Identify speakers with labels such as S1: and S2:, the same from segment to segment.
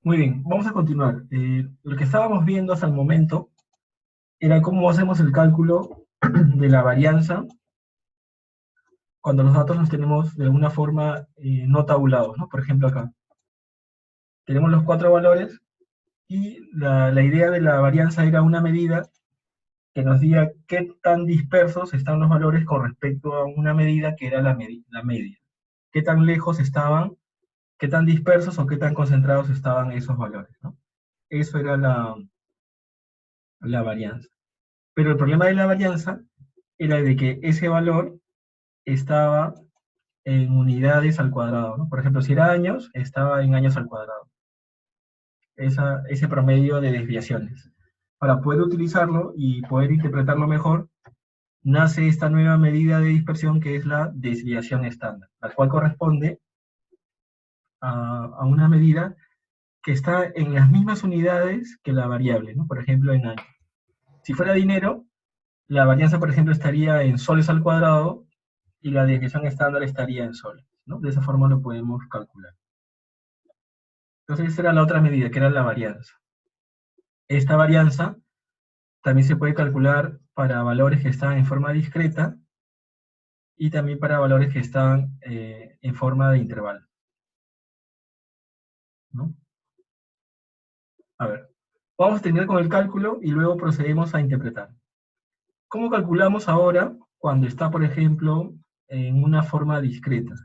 S1: Muy bien, vamos a continuar. Lo que estábamos viendo hasta el momento era cómo hacemos el cálculo de la varianza cuando los datos los tenemos de alguna forma no tabulados, ¿no? Por ejemplo, acá tenemos los cuatro valores y la idea de la varianza era una medida que nos diga qué tan dispersos están los valores con respecto a una medida que era la media. Qué tan lejos estaban, qué tan dispersos o qué tan concentrados estaban esos valores, ¿no? Eso era la varianza. Pero el problema de la varianza era de que ese valor estaba en unidades al cuadrado, ¿no? Por ejemplo, si era años, estaba en años al cuadrado. Ese promedio de desviaciones. Para poder utilizarlo y poder interpretarlo mejor, nace esta nueva medida de dispersión que es la desviación estándar, la cual corresponde a una medida que está en las mismas unidades que la variable, ¿no? Por ejemplo, en años. Si fuera dinero, la varianza, por ejemplo, estaría en soles al cuadrado y la desviación estándar estaría en soles, ¿no? De esa forma lo podemos calcular. Entonces, esa era la otra medida, que era la varianza. Esta varianza también se puede calcular para valores que están en forma discreta y también para valores que están en forma de intervalo, ¿no? A ver, vamos a terminar con el cálculo y luego procedemos a interpretar. ¿Cómo calculamos ahora cuando está, por ejemplo, en una forma discreta?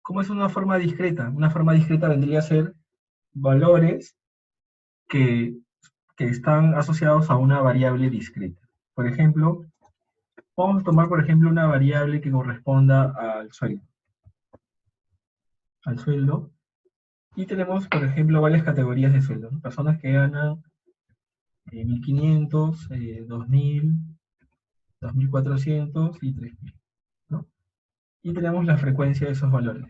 S1: ¿Cómo es una forma discreta? Una forma discreta vendría a ser valores que, que están asociados a una variable discreta. Por ejemplo, vamos a tomar, por ejemplo, una variable que corresponda al sueldo, y tenemos, por ejemplo, varias categorías de sueldo, ¿no? Personas que ganan 1.500, 2.000, 2.400 y 3.000, ¿no? Y tenemos la frecuencia de esos valores.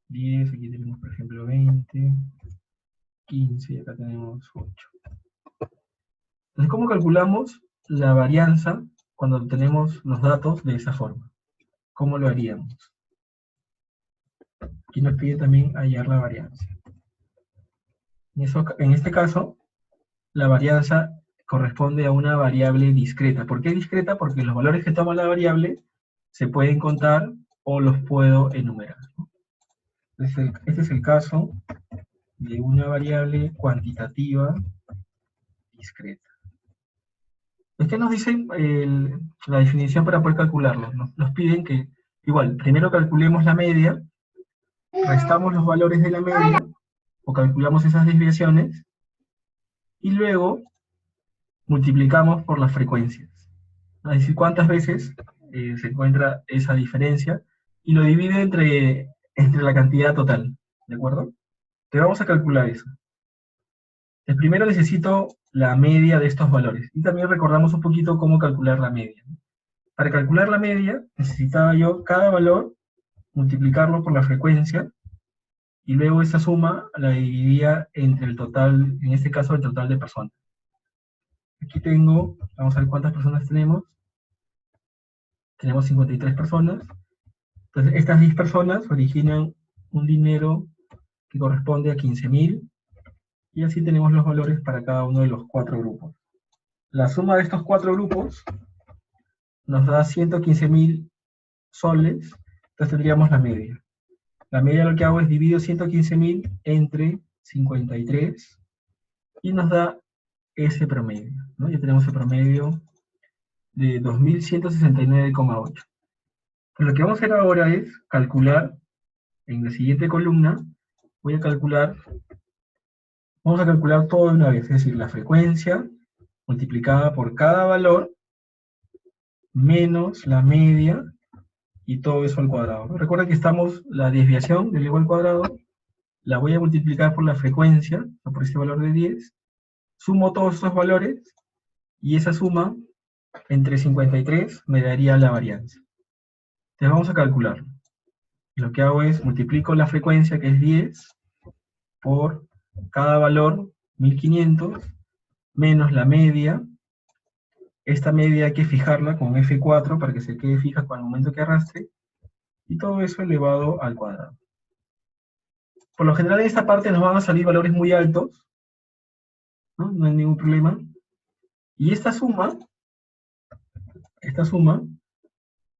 S1: 10, aquí tenemos, por ejemplo, 20, 15, y acá tenemos 8. Entonces, ¿cómo calculamos la varianza cuando tenemos los datos de esa forma? ¿Cómo lo haríamos? Aquí nos pide también hallar la varianza. En este caso, la varianza corresponde a una variable discreta. ¿Por qué discreta? Porque los valores que toma la variable se pueden contar o los puedo enumerar, ¿no? Este es el caso de una variable cuantitativa discreta. ¿Qué nos dice la definición para poder calcularlo? Nos piden que, igual, primero calculemos la media, restamos los valores de la media, o calculamos esas desviaciones, y luego multiplicamos por las frecuencias. Es decir, cuántas veces se encuentra esa diferencia, y lo divide entre la cantidad total, ¿de acuerdo? Te vamos a calcular eso. Primero necesito la media de estos valores, y también recordamos un poquito cómo calcular la media. Para calcular la media, necesitaba yo cada valor multiplicarlo por la frecuencia, y luego esa suma la dividía entre el total, en este caso el total de personas. Aquí tengo, vamos a ver cuántas personas tenemos. Tenemos 53 personas. Entonces, estas 10 personas originan un dinero que corresponde a 15.000, y así tenemos los valores para cada uno de los cuatro grupos. La suma de estos cuatro grupos nos da 115.000 soles, entonces tendríamos la media. La media lo que hago es dividir 115.000 entre 53 y nos da ese promedio, ¿no? Ya tenemos el promedio de 2.169,8. Pues lo que vamos a hacer ahora es calcular, en la siguiente columna, vamos a calcular todo de una vez, es decir, la frecuencia multiplicada por cada valor menos la media y todo eso al cuadrado, ¿no? Recuerda que la desviación del igual al cuadrado la voy a multiplicar por la frecuencia, o por este valor de 10, sumo todos estos valores y esa suma entre 53 me daría la varianza. Entonces vamos a calcularlo. Lo que hago es multiplico la frecuencia, que es 10, por cada valor, 1500, menos la media. Esta media hay que fijarla con F4 para que se quede fija con el momento que arrastre, y todo eso elevado al cuadrado. Por lo general en esta parte nos van a salir valores muy altos, ¿no? No hay ningún problema. Y esta suma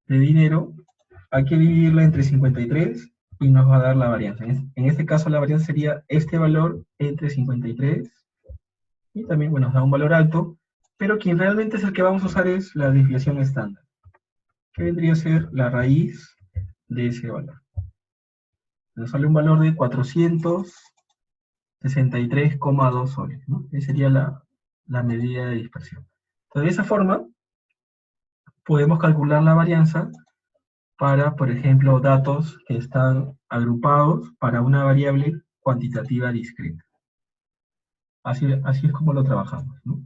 S1: de dinero, hay que dividirla entre 53 y nos va a dar la varianza. En este caso la varianza sería este valor entre 53 y también, bueno, nos da un valor alto, pero quien realmente es el que vamos a usar es la desviación estándar, que vendría a ser la raíz de ese valor. Nos sale un valor de 463,2 soles, ¿no? Esa sería la medida de dispersión. Entonces, de esa forma, podemos calcular la varianza para, por ejemplo, datos que están agrupados para una variable cuantitativa discreta. Así es como lo trabajamos, ¿no?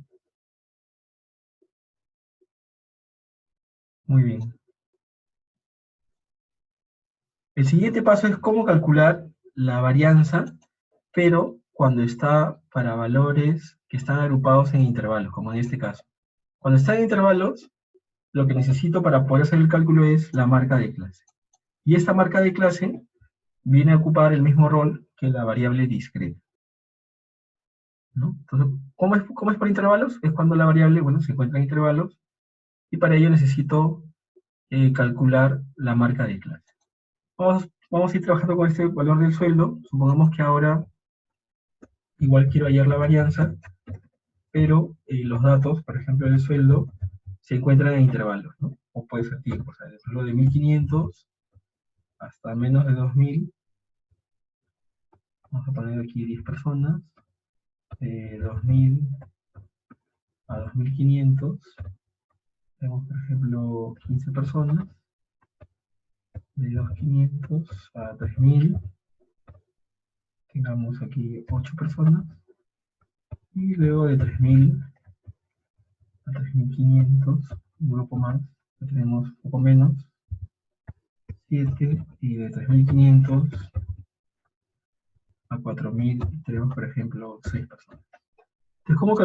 S1: Muy bien. El siguiente paso es cómo calcular la varianza, pero cuando está para valores que están agrupados en intervalos, como en este caso. Cuando está en intervalos, lo que necesito para poder hacer el cálculo es la marca de clase. Y esta marca de clase viene a ocupar el mismo rol que la variable discreta, ¿no? Entonces, ¿cómo es por intervalos? Es cuando la variable, bueno, se encuentra en intervalos, y para ello necesito calcular la marca de clase. Vamos a ir trabajando con este valor del sueldo. Supongamos que ahora igual quiero hallar la varianza, pero los datos, por ejemplo, del sueldo, se encuentran en intervalos, ¿no? O puede ser tiempo, o sea, el sueldo de 1500 hasta menos de 2000. Vamos a poner aquí 10 personas, de 2000 a 2500. Tenemos, por ejemplo, 15 personas, de 2500 a 3000. Tengamos aquí 8 personas. Y luego de 3000 a 3500, un grupo más, tenemos un poco menos, 7, y de 3500 a 4000 tenemos, por ejemplo, 6 personas. Entonces, ¿cómo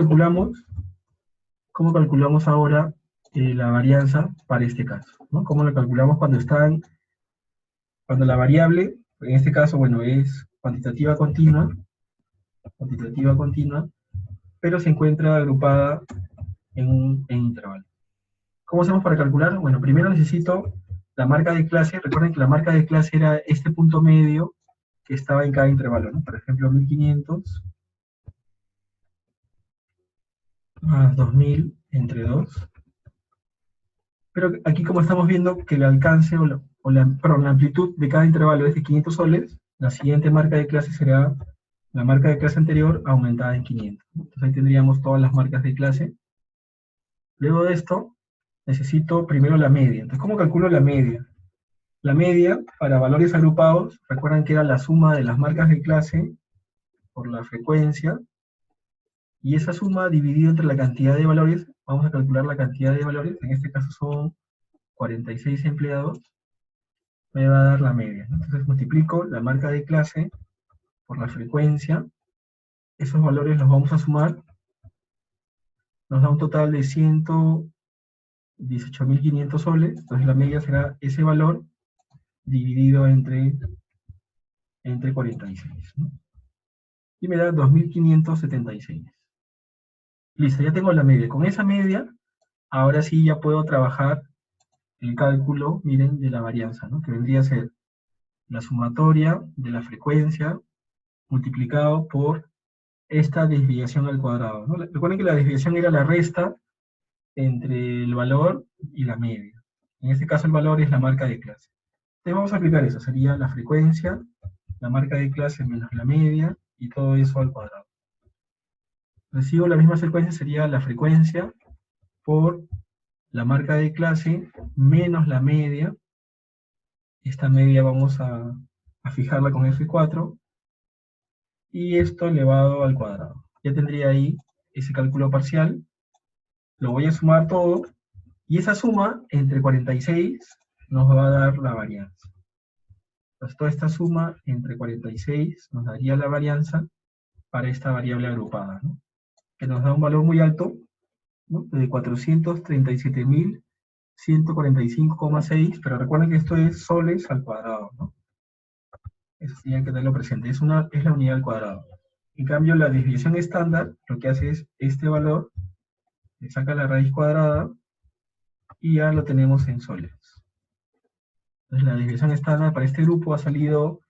S1: calculamos ahora la varianza para este caso? ¿No? ¿Cómo la calculamos cuando la variable, en este caso, bueno, es cuantitativa continua, pero se encuentra agrupada en intervalo? ¿Cómo hacemos para calcular? Bueno, primero necesito la marca de clase. Recuerden que la marca de clase era este punto medio que estaba en cada intervalo, ¿no? Por ejemplo, 1500 más 2000 entre 2. Pero aquí, como estamos viendo que el alcance perdón, la amplitud de cada intervalo es de 500 soles, la siguiente marca de clase será la marca de clase anterior aumentada en 500. Entonces ahí tendríamos todas las marcas de clase. Luego de esto, necesito primero la media. Entonces, ¿cómo calculo la media? La media, para valores agrupados, recuerdan que era la suma de las marcas de clase por la frecuencia, y esa suma dividida entre la cantidad de valores, vamos a calcular la cantidad de valores, en este caso son 46 empleados, me va a dar la media. Entonces multiplico la marca de clase por la frecuencia, esos valores los vamos a sumar, nos da un total de 118.500 soles, entonces la media será ese valor dividido entre 46, ¿no? Y me da 2.576. Listo, ya tengo la media. Con esa media, ahora sí ya puedo trabajar el cálculo, miren, de la varianza, ¿no? Que vendría a ser la sumatoria de la frecuencia multiplicado por esta desviación al cuadrado, ¿no? Recuerden que la desviación era la resta entre el valor y la media. En este caso el valor es la marca de clase. Entonces vamos a aplicar eso, sería la frecuencia, la marca de clase menos la media, y todo eso al cuadrado. Recibo la misma secuencia, sería la frecuencia por la marca de clase menos la media. Esta media vamos a fijarla con F4, y esto elevado al cuadrado. Ya tendría ahí ese cálculo parcial, lo voy a sumar todo, y esa suma entre 46 nos va a dar la varianza. Entonces toda esta suma entre 46 nos daría la varianza para esta variable agrupada, ¿no? Que nos da un valor muy alto, ¿no? De 437.145,6, pero recuerden que esto es soles al cuadrado, ¿no? Eso sí hay que tenerlo presente. Es la unidad al cuadrado. En cambio, la desviación estándar lo que hace es este valor, le saca la raíz cuadrada y ya lo tenemos en soles. Entonces la desviación estándar para este grupo ha salido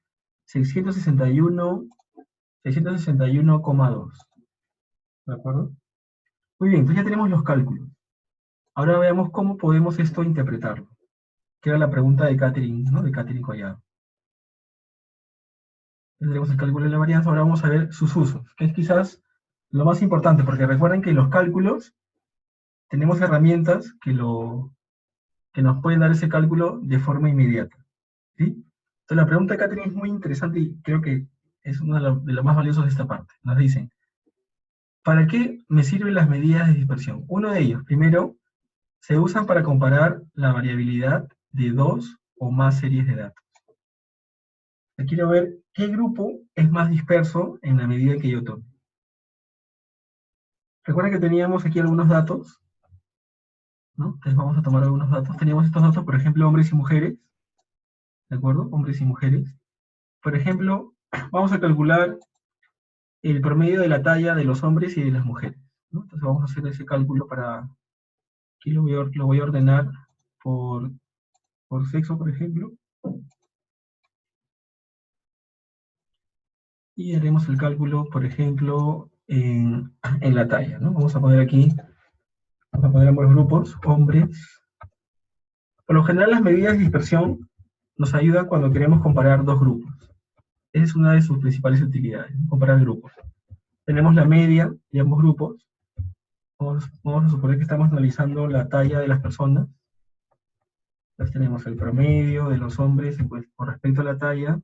S1: 661,2. ¿De acuerdo? Muy bien, entonces ya tenemos los cálculos. Ahora veamos cómo podemos esto interpretarlo. Que era la pregunta de Catherine, ¿no? De Catherine Collado. Tendremos el cálculo de la varianza, ahora vamos a ver sus usos, que es quizás lo más importante, porque recuerden que en los cálculos tenemos herramientas que nos pueden dar ese cálculo de forma inmediata, ¿sí? Entonces la pregunta de Catherine es muy interesante y creo que es uno de los más valiosos de esta parte. Nos dicen, ¿para qué me sirven las medidas de dispersión? Uno de ellos, primero, se usan para comparar la variabilidad de dos o más series de datos. Quiero ver qué grupo es más disperso en la medida que yo tome. Recuerden que teníamos aquí algunos datos, ¿no? Entonces vamos a tomar algunos datos. Teníamos estos datos, por ejemplo, hombres y mujeres, ¿de acuerdo? Hombres y mujeres. Por ejemplo, vamos a calcular el promedio de la talla de los hombres y de las mujeres, ¿no? Entonces vamos a hacer ese cálculo para... Aquí lo voy a ordenar por sexo, por ejemplo. Y haremos el cálculo, por ejemplo, en la talla, ¿no? Vamos a poner aquí, vamos a poner ambos grupos, hombres. Por lo general, las medidas de dispersión nos ayudan cuando queremos comparar dos grupos. Esa es una de sus principales utilidades, ¿no? Comparar grupos. Tenemos la media de ambos grupos. Vamos a suponer que estamos analizando la talla de las personas. Entonces tenemos el promedio de los hombres con respecto a la talla.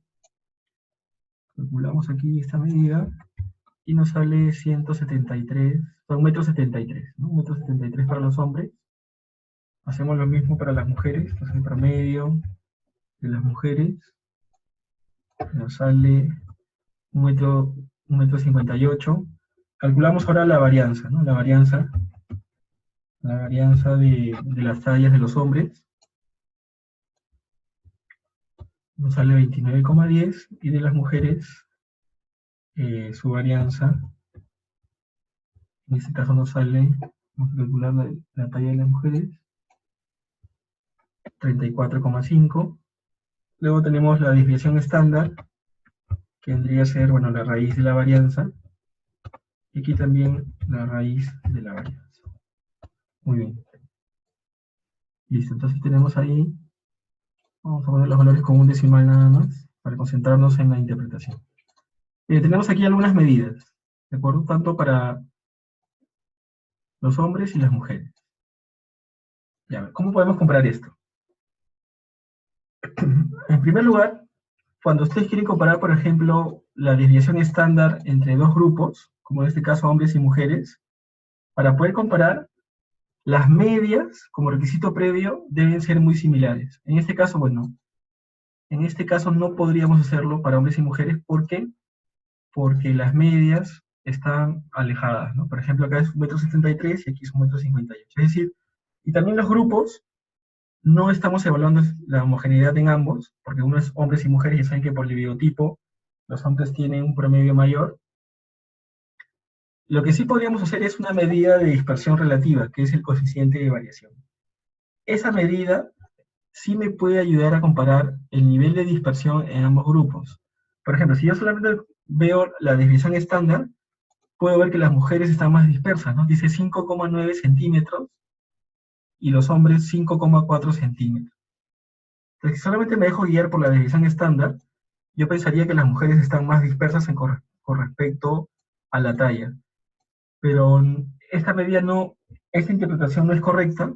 S1: Calculamos aquí esta medida y nos sale 173, son 1,73 m, ¿no? 1,73 m para los hombres. Hacemos lo mismo para las mujeres, entonces el promedio de las mujeres nos sale 1,58 m. Calculamos ahora la varianza, ¿no? La varianza de las tallas de los hombres nos sale 29,10 y de las mujeres su varianza, en este caso nos sale, vamos a calcular la talla de las mujeres, 34,5. Luego tenemos la desviación estándar, que vendría a ser, bueno, la raíz de la varianza, y aquí también la raíz de la varianza. Muy bien. Listo, entonces tenemos ahí, vamos a poner los valores con un decimal nada más, para concentrarnos en la interpretación. Tenemos aquí algunas medidas, ¿de acuerdo? Tanto para los hombres y las mujeres. Ya, ¿cómo podemos comparar esto? En primer lugar, cuando ustedes quieren comparar, por ejemplo, la desviación estándar entre dos grupos, como en este caso hombres y mujeres, para poder comparar, las medias, como requisito previo, deben ser muy similares. En este caso, bueno, en este caso no podríamos hacerlo para hombres y mujeres. ¿Por qué? Porque las medias están alejadas, ¿no? Por ejemplo, acá es 1,73 m y aquí es 1,58 m. Es decir, y también los grupos, no estamos evaluando la homogeneidad en ambos, porque uno es hombres y mujeres, y saben que por el biotipo los hombres tienen un promedio mayor. Lo que sí podríamos hacer es una medida de dispersión relativa, que es el coeficiente de variación. Esa medida sí me puede ayudar a comparar el nivel de dispersión en ambos grupos. Por ejemplo, si yo solamente veo la desviación estándar, puedo ver que las mujeres están más dispersas, ¿no? Dice 5,9 centímetros y los hombres 5,4 centímetros. Entonces, si solamente me dejo guiar por la desviación estándar, yo pensaría que las mujeres están más dispersas con respecto a la talla. Pero esta interpretación no es correcta,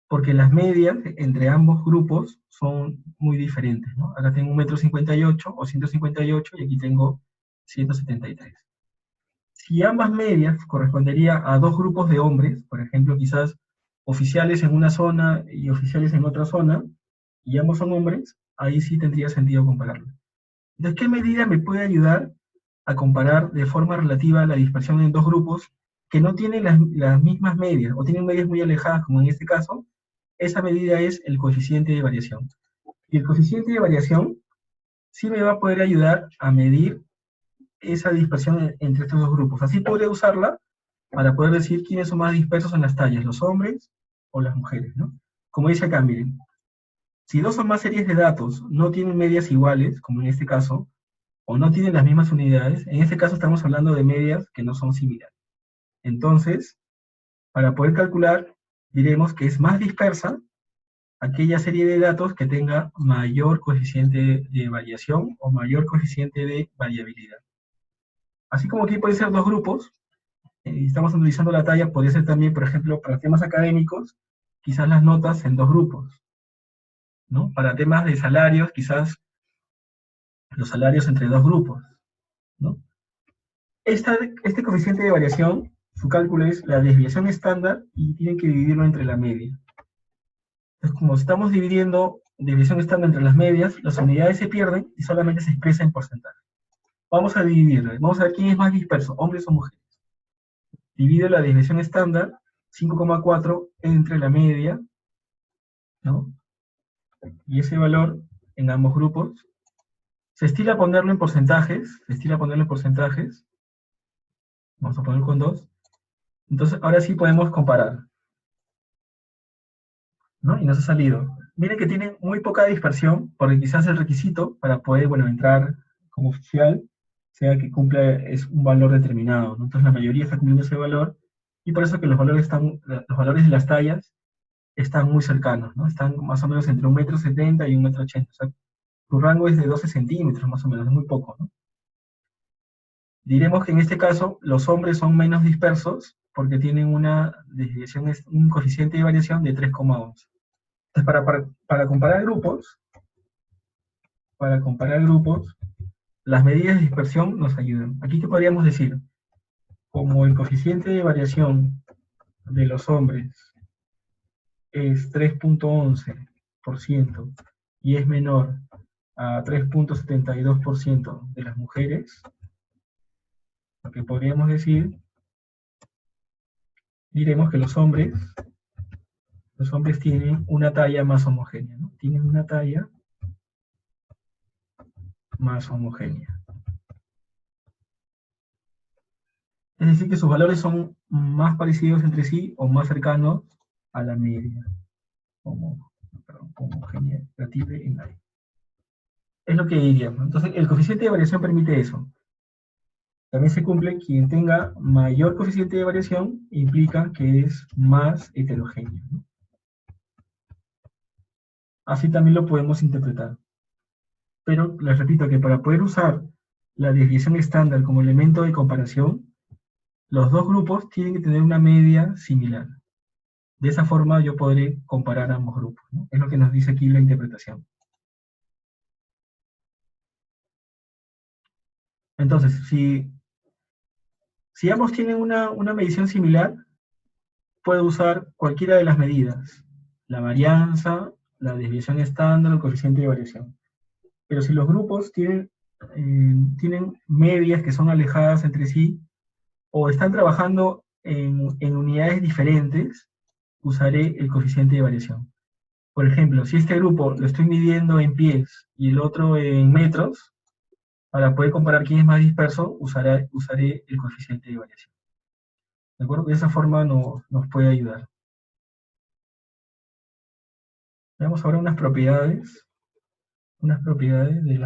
S1: porque las medias entre ambos grupos son muy diferentes, ¿no? Acá tengo 1,58 m o 158 y aquí tengo 173. Si ambas medias correspondería a dos grupos de hombres, por ejemplo, quizás oficiales en una zona y oficiales en otra zona, y ambos son hombres, ahí sí tendría sentido compararlo. Entonces, ¿qué medida me puede ayudar a comparar de forma relativa la dispersión en dos grupos que no tienen las mismas medias, o tienen medias muy alejadas, como en este caso? Esa medida es el coeficiente de variación. Y el coeficiente de variación sí me va a poder ayudar a medir esa dispersión entre estos dos grupos. Así podré usarla para poder decir quiénes son más dispersos en las tallas, los hombres o las mujeres, ¿no? Como dice acá, miren, si dos o más series de datos no tienen medias iguales, como en este caso, o no tienen las mismas unidades, en este caso estamos hablando de medias que no son similares. Entonces, para poder calcular, diremos que es más dispersa aquella serie de datos que tenga mayor coeficiente de variación o mayor coeficiente de variabilidad. Así como aquí pueden ser dos grupos, estamos analizando la talla, podría ser también, por ejemplo, para temas académicos, quizás las notas en dos grupos, ¿no? Para temas de salarios, quizás los salarios entre dos grupos, ¿no? Este coeficiente de variación, su cálculo es la desviación estándar y tienen que dividirlo entre la media. Entonces, como estamos dividiendo desviación estándar entre las medias, las unidades se pierden y solamente se expresa en porcentaje. Vamos a dividirlo. Vamos a ver quién es más disperso, hombres o mujeres. Divido la desviación estándar, 5,4 entre la media, ¿no? Y ese valor en ambos grupos. Se estila ponerlo en porcentajes, vamos a ponerlo con 2. Entonces, ahora sí podemos comparar, ¿no? Y nos ha salido. Miren que tiene muy poca dispersión, porque quizás el requisito para poder, bueno, entrar como oficial sea que cumpla es un valor determinado, ¿no? Entonces la mayoría está cumpliendo ese valor, y por eso que los valores de las tallas están muy cercanos, ¿no? Están más o menos entre 1,70 m y 1,80 m. O sea, tu rango es de 12 centímetros, más o menos, es muy poco, ¿no? Diremos que en este caso los hombres son menos dispersos porque tienen una desviación, un coeficiente de variación de 3,11. Entonces, para comparar grupos, las medidas de dispersión nos ayudan. Aquí, ¿qué podríamos decir? Como el coeficiente de variación de los hombres es 3,11% y es menor a 3,72% de las mujeres, lo que podríamos decir, diremos que los hombres tienen una talla más homogénea, ¿no? Tienen una talla más homogénea. Es decir, que sus valores son más parecidos entre sí o más cercanos a la media. Homogeneidad relativo en área. Es lo que diríamos. Entonces, el coeficiente de variación permite eso. También se cumple quien tenga mayor coeficiente de variación implica que es más heterogéneo, ¿no? Así también lo podemos interpretar. Pero les repito que para poder usar la desviación estándar como elemento de comparación, los dos grupos tienen que tener una media similar. De esa forma yo podré comparar ambos grupos, ¿no? Es lo que nos dice aquí la interpretación. Entonces, si ambos tienen una medición similar, puedo usar cualquiera de las medidas, la varianza, la desviación estándar o el coeficiente de variación. Pero si los grupos tienen medias que son alejadas entre sí, o están trabajando en unidades diferentes, usaré el coeficiente de variación. Por ejemplo, si este grupo lo estoy midiendo en pies y el otro en metros, para poder comparar quién es más disperso, usaré el coeficiente de variación. ¿De acuerdo? De esa forma nos puede ayudar. Veamos ahora unas propiedades de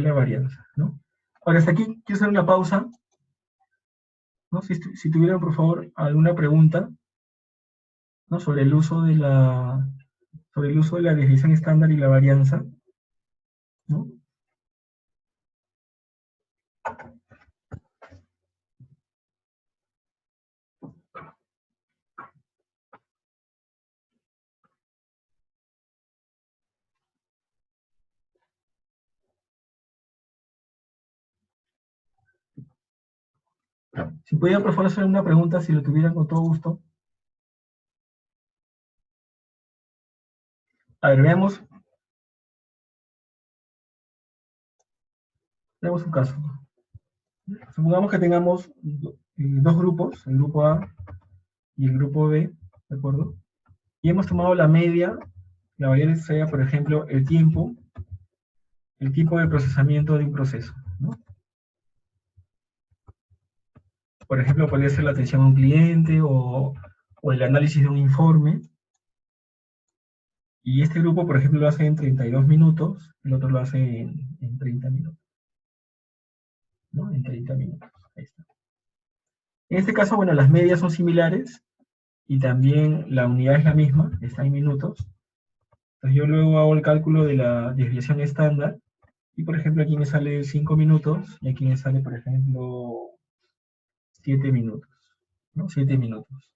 S1: la varianza, ¿no? Ahora, hasta aquí quiero hacer una pausa, ¿no? Si tuvieran, por favor, alguna pregunta, ¿no? Sobre el uso de la desviación estándar y la varianza, ¿no? Si pudieran, por favor, hacer una pregunta, si lo tuvieran con todo gusto. A ver, veamos un caso. Supongamos que tengamos dos grupos, el grupo A y el grupo B, ¿de acuerdo? Y hemos tomado la media, la variable sea, por ejemplo, el tiempo el tipo de procesamiento de un proceso, ¿no? Por ejemplo, podría ser la atención a un cliente o el análisis de un informe. Y este grupo, por ejemplo, lo hace en 32 minutos, el otro lo hace en 30 minutos, ¿no? En 30 minutos. Ahí está. En este caso, bueno, las medias son similares y también la unidad es la misma, está en minutos. Entonces yo luego hago el cálculo de la desviación estándar y, por ejemplo, aquí me sale 5 minutos y aquí me sale, por ejemplo, 7 minutos, ¿no? 7 minutos.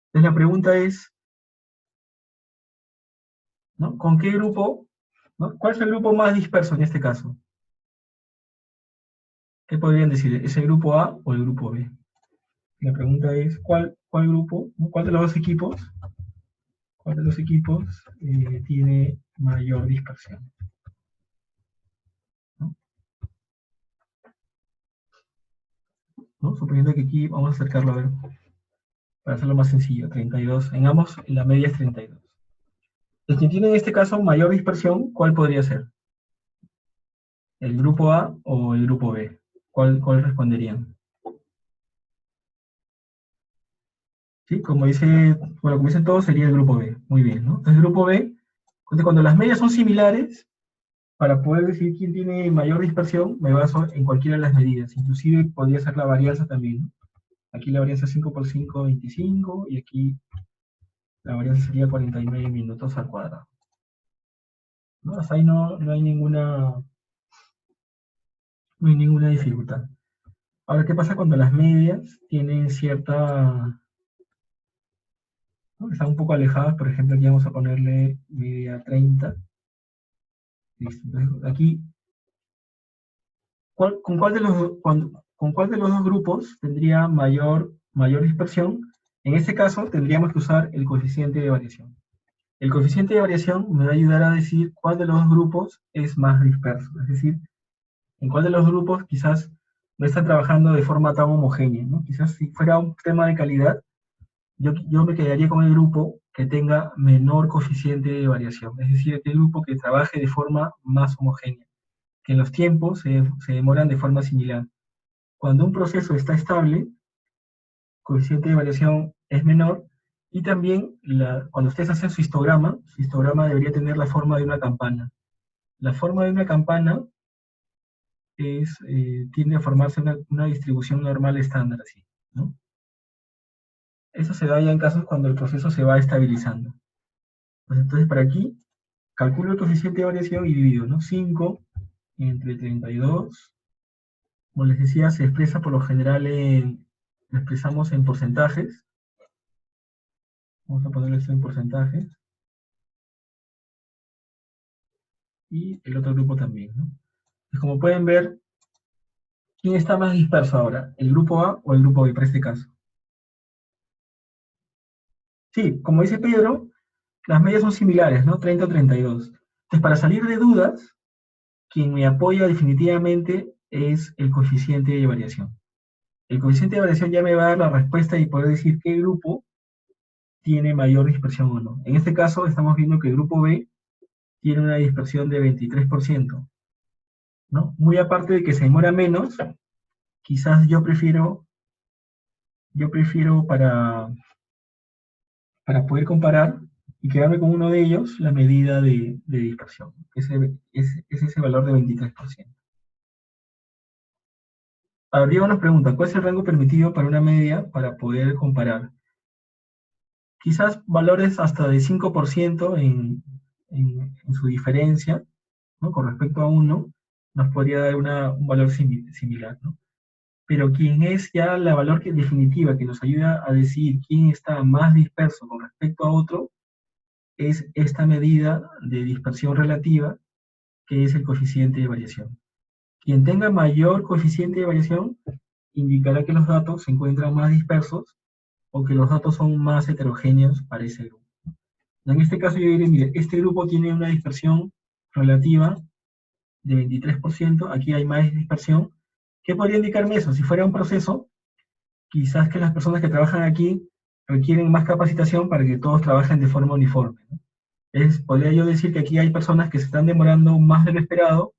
S1: Entonces la pregunta es, ¿no? ¿Con qué grupo, ¿no? ¿Cuál es el grupo más disperso en este caso? ¿Qué podrían decir? ¿Es el grupo A o el grupo B? La pregunta es, ¿cuál grupo, ¿no? ¿Cuál de los dos equipos, tiene mayor dispersión? ¿No? ¿No? Suponiendo que aquí vamos a acercarlo a ver, para hacerlo más sencillo, 32. En ambos, la media es 32. El que tiene en este caso mayor dispersión, ¿cuál podría ser? ¿El grupo A o el grupo B? ¿Cuál responderían? ¿Sí? Como dicen todos, sería el grupo B. Muy bien, ¿no? Entonces, el grupo B, entonces, cuando las medias son similares, para poder decir quién tiene mayor dispersión, me baso en cualquiera de las medidas. Inclusive podría ser la varianza también, ¿no? Aquí la varianza es 5 por 5, 25, y aquí la varianza sería 49 minutos al cuadrado, ¿no? Hasta ahí no hay ninguna dificultad. Ahora, ¿qué pasa cuando las medias tienen cierta, ¿no? Están un poco alejadas? Por ejemplo, aquí vamos a ponerle media 30. Listo. Entonces, aquí, ¿con cuál de los dos grupos tendría mayor dispersión? En este caso, tendríamos que usar el coeficiente de variación. El coeficiente de variación me va a ayudar a decir cuál de los dos grupos es más disperso. Es decir, en cuál de los grupos quizás no están trabajando de forma tan homogénea, ¿no? Quizás si fuera un tema de calidad, yo me quedaría con el grupo que tenga menor coeficiente de variación. Es decir, aquel grupo que trabaje de forma más homogénea, que en los tiempos se demoran de forma similar. Cuando un proceso está estable, coeficiente de variación es menor, y también cuando ustedes hacen su histograma debería tener la forma de una campana. La forma de una campana tiende a formarse una distribución normal estándar, así, ¿no? Eso se da ya en casos cuando el proceso se va estabilizando. Pues entonces, para aquí, calculo el coeficiente de variación y divido, ¿no? 5 entre 32. Como les decía, se expresa por lo general lo expresamos en porcentajes. Vamos a ponerle esto en porcentajes. Y el otro grupo también, ¿no? Pues como pueden ver, ¿quién está más disperso ahora? ¿El grupo A o el grupo B para este caso? Sí, como dice Pedro, las medias son similares, ¿no? 30 o 32. Entonces, para salir de dudas, quien me apoya definitivamente es el coeficiente de variación. El coeficiente de variación ya me va a dar la respuesta y poder decir qué grupo tiene mayor dispersión o no. En este caso, estamos viendo que el grupo B tiene una dispersión de 23%, ¿no? Muy aparte de que se demora menos, quizás yo prefiero para poder comparar y quedarme con uno de ellos, la medida de dispersión. Es ese valor de 23%. Ahora, Diego nos pregunta, ¿cuál es el rango permitido para una media para poder comparar? Quizás valores hasta de 5% en su diferencia, ¿no? Con respecto a uno, nos podría dar un valor similar, ¿no? Pero quien es ya la valor definitiva que nos ayuda a decir quién está más disperso con respecto a otro, es esta medida de dispersión relativa, que es el coeficiente de variación. Quien tenga mayor coeficiente de variación indicará que los datos se encuentran más dispersos o que los datos son más heterogéneos para ese grupo. En este caso yo diré, mire, este grupo tiene una dispersión relativa de 23%, aquí hay más dispersión. ¿Qué podría indicarme eso? Si fuera un proceso, quizás que las personas que trabajan aquí requieren más capacitación para que todos trabajen de forma uniforme, ¿no? Podría yo decir que aquí hay personas que se están demorando más de lo esperado,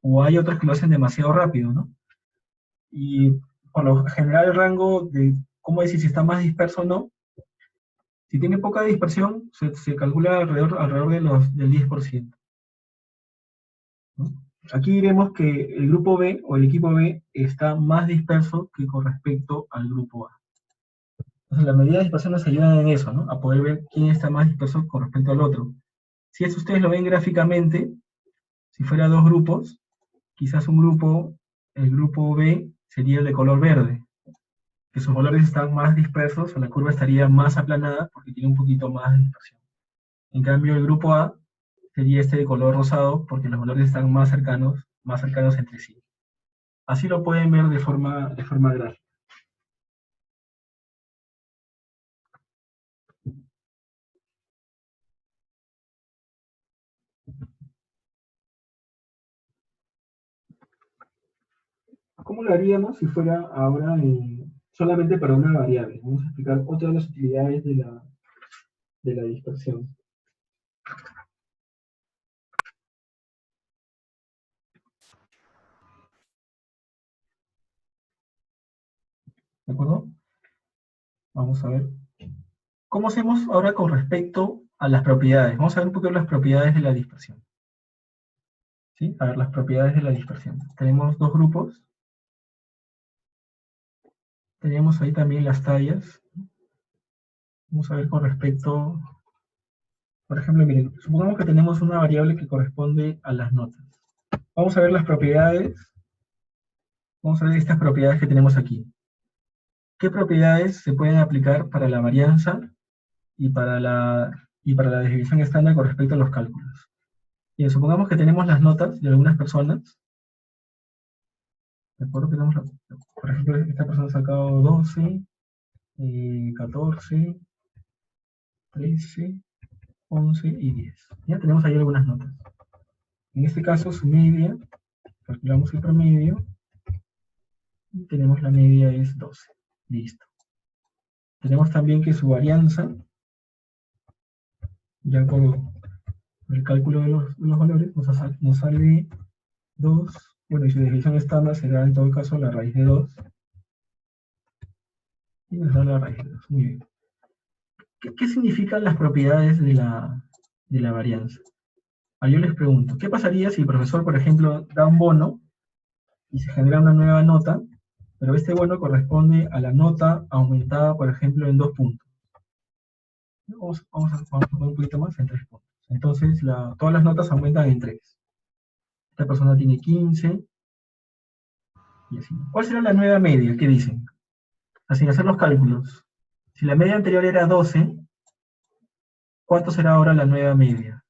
S1: o hay otros que lo hacen demasiado rápido, ¿no? Y por lo general el rango de cómo decir si está más disperso o no, si tiene poca dispersión, se calcula alrededor del 10%. ¿No? Aquí vemos que el grupo B o el equipo B está más disperso que con respecto al grupo A. Entonces, las medidas de dispersión nos ayudan en eso, ¿no? A poder ver quién está más disperso con respecto al otro. Si eso ustedes lo ven gráficamente, si fuera dos grupos, quizás el grupo B sería el de color verde, que sus valores están más dispersos, o la curva estaría más aplanada porque tiene un poquito más de dispersión. En cambio, el grupo A sería este de color rosado porque los valores están más cercanos entre sí. Así lo pueden ver de forma gráfica. ¿Cómo lo haríamos si fuera ahora solamente para una variable? Vamos a explicar otra de las utilidades de la dispersión. ¿De acuerdo? Vamos a ver. ¿Cómo hacemos ahora con respecto a las propiedades? Vamos a ver un poco las propiedades de la dispersión. ¿Sí? A ver, las propiedades de la dispersión. Tenemos dos grupos. Tenemos ahí también las tallas. Vamos a ver con respecto, por ejemplo, miren, supongamos que tenemos una variable que corresponde a las notas. Vamos a ver las propiedades. Vamos a ver estas propiedades que tenemos aquí. ¿Qué propiedades se pueden aplicar para la varianza y para la desviación estándar con respecto a los cálculos? Bien, supongamos que tenemos las notas de algunas personas. ¿De acuerdo? Por ejemplo, esta persona ha sacado 12, 14, 13, 11 y 10. Ya tenemos ahí algunas notas. En este caso, su media, calculamos el promedio, y tenemos la media es 12. Listo. Tenemos también que su varianza, ya con el cálculo de los valores, nos sale 2. Bueno, y su desviación estándar será en todo caso la raíz de 2. Y nos da la raíz de 2. Muy bien. ¿Qué significan las propiedades de la varianza? Yo les pregunto, ¿qué pasaría si el profesor, por ejemplo, da un bono y se genera una nueva nota, pero este bono corresponde a la nota aumentada, por ejemplo, en 2 puntos? Vamos a poner un poquito más, en 3 puntos. Entonces, todas las notas aumentan en 3. Esta persona tiene 15, y así. ¿Cuál será la nueva media? ¿Qué dicen? Sin hacer los cálculos. Si la media anterior era 12, ¿cuánto será ahora la nueva media?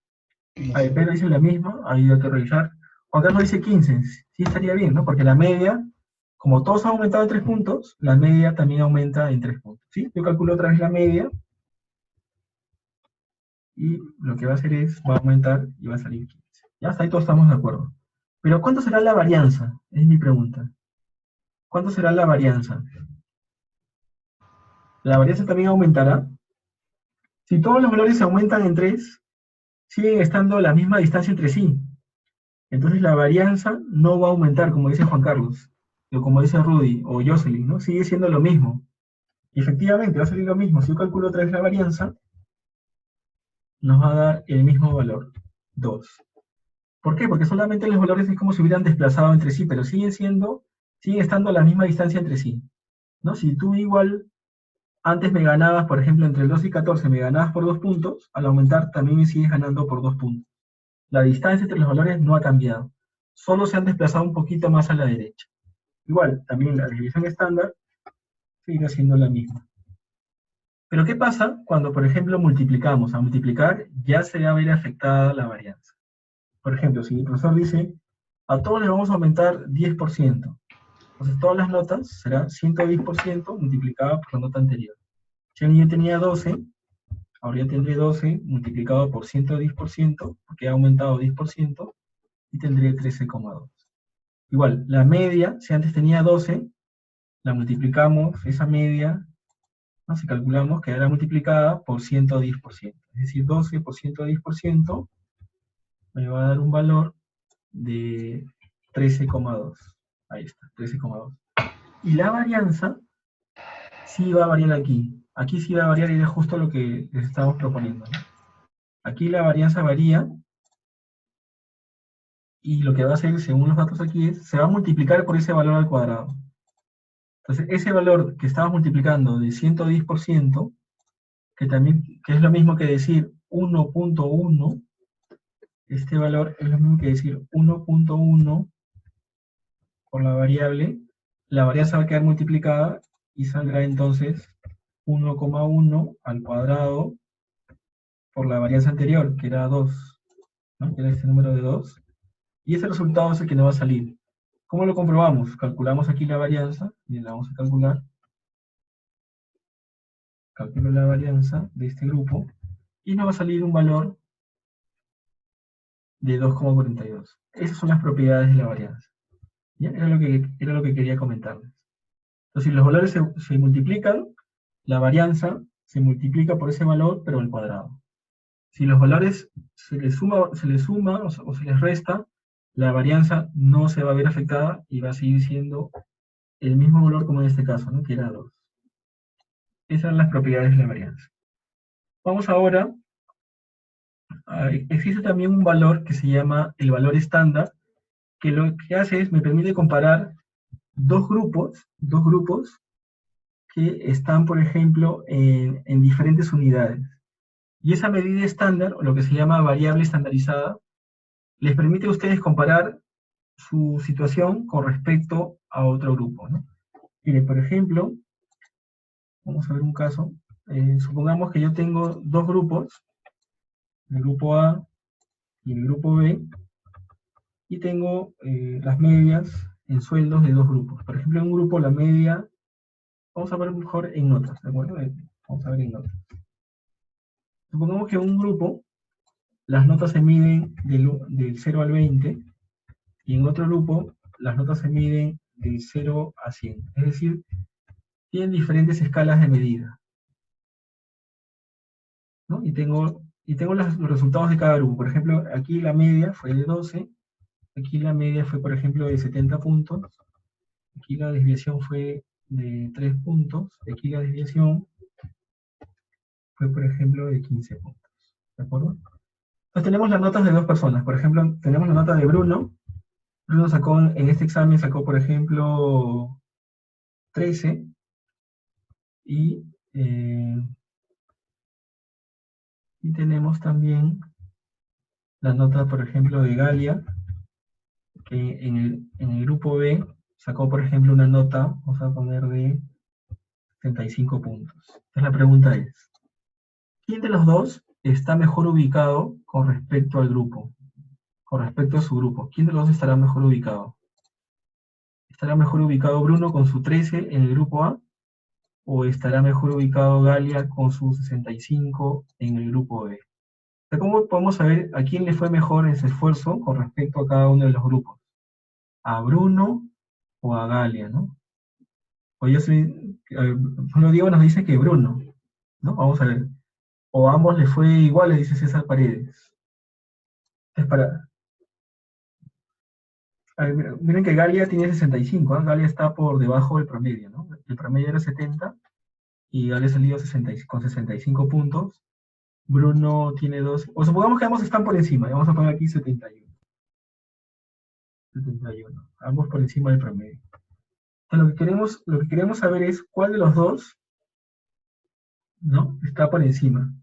S1: A ver, Pedro dice la misma, ahí hay que revisar. Juan Carlos dice 15, sí estaría bien, ¿no? Porque la media, como todos han aumentado en 3 puntos, la media también aumenta en 3 puntos, ¿sí? Yo calculo otra vez la media, y lo que va a hacer va a aumentar y va a salir 15. Ya hasta ahí todos estamos de acuerdo. Pero ¿cuánto será la varianza? Es mi pregunta. ¿Cuánto será la varianza? ¿La varianza también aumentará? Si todos los valores aumentan en 3, siguen estando a la misma distancia entre sí. Entonces la varianza no va a aumentar, como dice Juan Carlos, o como dice Rudy, o Jocelyn, ¿no? Sigue siendo lo mismo. Y efectivamente, va a salir lo mismo. Si yo calculo otra vez la varianza, nos va a dar el mismo valor, 2. ¿Por qué? Porque solamente los valores es como si hubieran desplazado entre sí, pero siguen estando a la misma distancia entre sí, ¿no? Si tú igual antes me ganabas, por ejemplo, entre el 2 y 14 me ganabas por 2 puntos, al aumentar también me sigues ganando por 2 puntos. La distancia entre los valores no ha cambiado, solo se han desplazado un poquito más a la derecha. Igual, también la desviación estándar sigue siendo la misma. Pero ¿qué pasa cuando, por ejemplo, multiplicamos? A multiplicar ya se va a ver afectada la varianza. Por ejemplo, si el profesor dice, a todos les vamos a aumentar 10%, entonces todas las notas será 110% multiplicado por la nota anterior. Si yo tenía 12, ahora ya tendré 12 multiplicado por 110%, porque ha aumentado 10%, y tendré 13,2. Igual, la media, si antes tenía 12, la multiplicamos, esa media, ¿no? Si calculamos, quedará multiplicada por 110%. Es decir, 12 por 110% me va a dar un valor de 13,2. Ahí está, 13,2. Y la varianza sí va a variar aquí. Aquí sí va a variar y es justo lo que les estamos proponiendo, ¿no? Aquí la varianza varía y lo que va a hacer, según los datos aquí, es se va a multiplicar por ese valor al cuadrado. Entonces, ese valor que estamos multiplicando de 110%, que es lo mismo que decir 1.1, este valor es lo mismo que decir 1.1 por la varianza va a quedar multiplicada y saldrá entonces 1,1 al cuadrado por la varianza anterior, que era 2, ¿no? Que era este número de 2. Y ese resultado es el que nos va a salir. ¿Cómo lo comprobamos? Calculamos aquí la varianza, y la vamos a calcular. Calculo la varianza de este grupo, y nos va a salir un valor de 2,42. Esas son las propiedades de la varianza. ¿Ya? Era lo que quería comentarles. Entonces, si los valores se multiplican, la varianza se multiplica por ese valor, pero al cuadrado. Si los valores se les suma o se les resta, la varianza no se va a ver afectada y va a seguir siendo el mismo valor como en este caso, ¿no? Que era 2. Esas son las propiedades de la varianza. Vamos ahora, existe también un valor que se llama el valor estándar, que lo que hace es, me permite comparar dos grupos que están, por ejemplo, en diferentes unidades. Y esa medida estándar, o lo que se llama variable estandarizada, les permite a ustedes comparar su situación con respecto a otro grupo, ¿no? Miren, por ejemplo, vamos a ver un caso. Supongamos que yo tengo dos grupos, el grupo A y el grupo B, y tengo las medias en sueldos de dos grupos. Por ejemplo, en un grupo la media, vamos a ver mejor en notas, ¿de acuerdo? Vamos a ver en notas. Supongamos que en un grupo las notas se miden del 0 al 20, y en otro grupo las notas se miden del 0 a 100. Es decir, tienen diferentes escalas de medida, ¿no? Y tengo los resultados de cada grupo. Por ejemplo, aquí la media fue de 12, aquí la media fue, por ejemplo, de 70 puntos, aquí la desviación fue de 3 puntos, aquí la desviación fue, por ejemplo, de 15 puntos. ¿De acuerdo? Entonces tenemos las notas de dos personas. Por ejemplo, tenemos la nota de Bruno. Bruno sacó, en este examen sacó, por ejemplo, 13, eh, y tenemos también la nota, por ejemplo, de Galia, que en el grupo B sacó, por ejemplo, una nota, vamos a poner de 75 puntos. Entonces la pregunta es, ¿quién de los dos está mejor ubicado con respecto al grupo? Con respecto a su grupo. ¿Quién de los dos estará mejor ubicado? ¿Estará mejor ubicado Bruno con su 13 en el grupo A? ¿O estará mejor ubicado Galia con su 65 en el grupo B? ¿Cómo podemos saber a quién le fue mejor en su esfuerzo con respecto a cada uno de los grupos? ¿A Bruno o a Galia, no? O yo soy, Bruno Diego nos dice que Bruno, ¿no? Vamos a ver. O a ambos les fue igual, le dice César Paredes. Es para, a ver, miren que Galia tiene 65, ¿eh? Galia está por debajo del promedio, ¿no? El promedio era 70 y Galia salió con 65 puntos. Bruno tiene 2, o supongamos que ambos están por encima, y vamos a poner aquí 71. 71, ambos por encima del promedio. Entonces, lo que queremos saber es cuál de los dos, ¿no? Está por encima.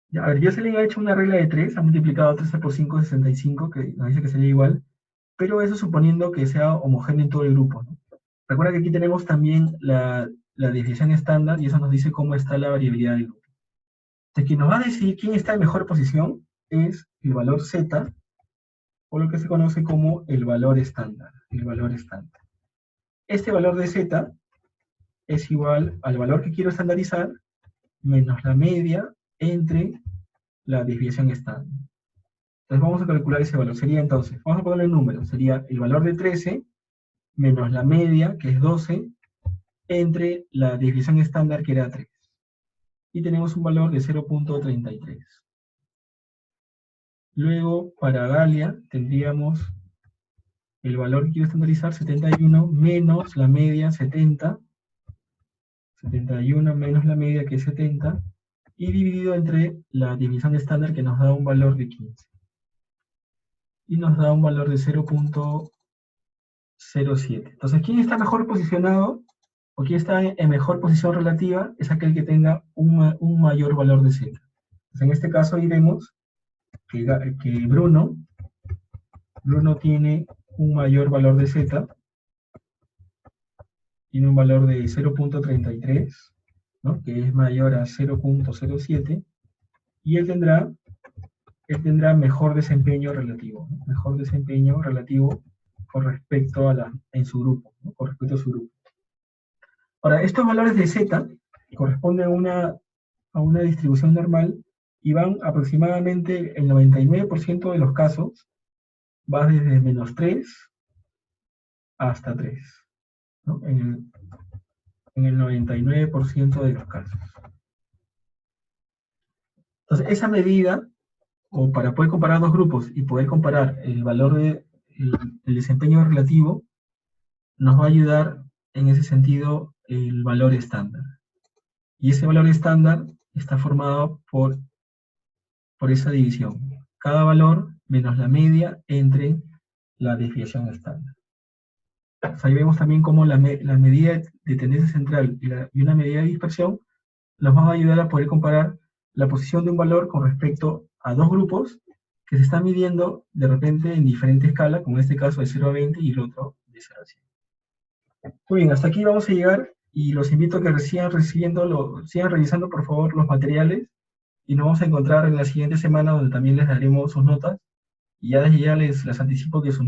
S1: Ya, a ver, yo se le ha hecho una regla de 3, ha multiplicado 13 por 5, 65, que nos dice que sería igual, pero eso suponiendo que sea homogéneo en todo el grupo, ¿no? Recuerda que aquí tenemos también la desviación estándar, y eso nos dice cómo está la variabilidad del grupo. Entonces, quien nos va a decidir quién está en mejor posición es el valor z, o lo que se conoce como el valor estándar, Este valor de z es igual al valor que quiero estandarizar menos la media entre la desviación estándar. Entonces vamos a calcular ese valor. Sería entonces, vamos a ponerle el número, sería el valor de 13 menos la media, que es 12, entre la desviación estándar, que era 3. Y tenemos un valor de 0,33. Luego, para Galia, tendríamos el valor que quiero estandarizar, 71, menos la media, 70, 71 menos la media, que es 70, y dividido entre la división estándar, que nos da un valor de 15. Y nos da un valor de 0.07. Entonces, ¿quién está mejor posicionado o quién está en mejor posición relativa? Es aquel que tenga un mayor valor de Z. Entonces, en este caso diremos que Bruno tiene un mayor valor de Z, tiene un valor de 0.33, ¿no? Que es mayor a 0.07, y él tendrá mejor desempeño relativo, ¿no? Mejor desempeño relativo con respecto en su grupo, ¿no? Con respecto a su grupo. Ahora, estos valores de Z corresponden a una distribución normal y van aproximadamente, el 99% de los casos, va desde -3 hasta 3, ¿no? En el 99% de los casos. Entonces, esa medida, o para poder comparar dos grupos y poder comparar el valor el desempeño relativo, nos va a ayudar en ese sentido el valor estándar. Y ese valor estándar está formado por esa división. Cada valor menos la media entre la desviación estándar. Ahí vemos también cómo la medida de tendencia central y una medida de dispersión nos van a ayudar a poder comparar la posición de un valor con respecto a dos grupos que se están midiendo de repente en diferente escala, como en este caso de 0 a 20 y el otro de 0 a 100. Muy bien, hasta aquí vamos a llegar y los invito a que sigan revisando por favor los materiales y nos vamos a encontrar en la siguiente semana donde también les daremos sus notas y ya desde ya les anticipo que sus